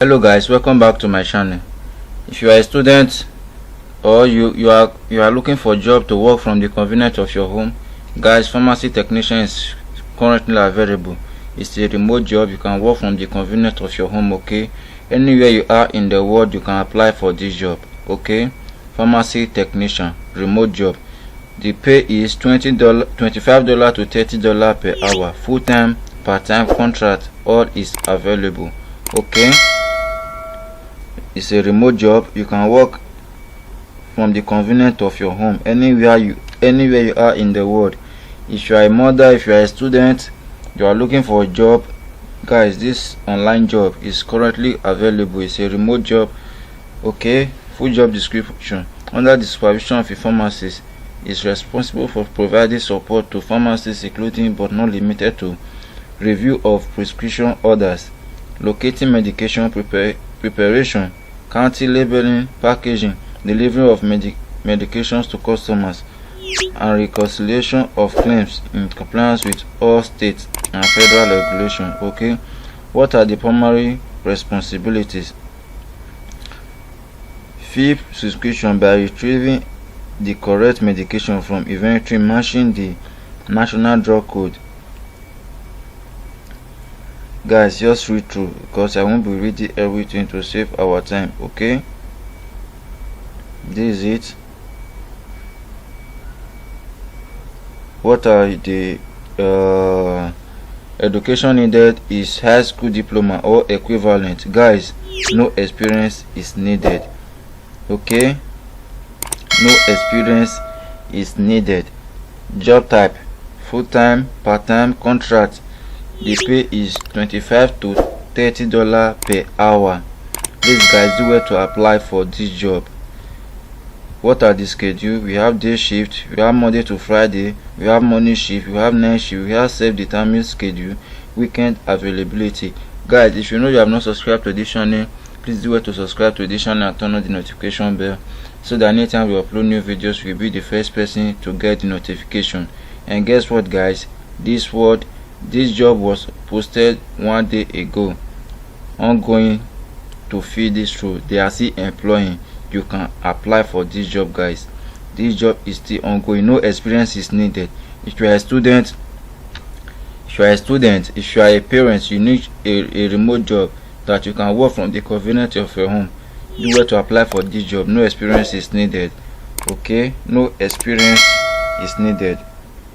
Hello guys, welcome back to my channel. If you are a student or you are looking for a job to work from the convenience of your home, guys, pharmacy technician is currently available. It's a remote job. You can work from the convenience of your home. Okay, anywhere you are in the world you can apply for this job. Okay, pharmacy technician, remote job. The pay is $25 to $30 per hour. Full-time, part-time, contract, all is available. Okay, it's a remote job. You can work from the convenience of your home, anywhere you are in the world. If you are a mother, if you are a student, you are looking for a job, guys, this online job is currently available. It's a remote job. Okay, full job description. Under the supervision of a pharmacist, is responsible for providing support to pharmacists, including but not limited to review of prescription orders, locating medication preparation, counting, labeling, packaging, delivery of medications to customers, and reconciliation of claims in compliance with all state and federal regulation. Okay, what are the primary responsibilities? Fill prescription by retrieving the correct medication from inventory, matching the national drug code. Guys, just read through because I won't be reading everything to save our time. Okay, this is it. What are the education needed? Is high school diploma or equivalent. Guys, no experience is needed. Okay, no experience is needed. Job type: full-time, part-time, contract. The pay is $25 to $30 per hour. Please guys, do well to apply for this job. What are the schedule? We have day shift, we have Monday to Friday, we have morning shift, we have night shift, we have self-determined schedule, weekend availability. Guys, if you know you have not subscribed to this channel, please do well to subscribe to this channel and turn on the notification bell, so that anytime we upload new videos, you'll be the first person to get the notification. And guess what guys, this job was posted 1 day ago. Ongoing to fill this role. They are still employing. You can apply for this job, guys. This job is still ongoing. No experience is needed. If you are a student, if you are a parent, you need a remote job that you can work from the convenience of your home. Do well to apply for this job. No experience is needed. Okay, no experience is needed.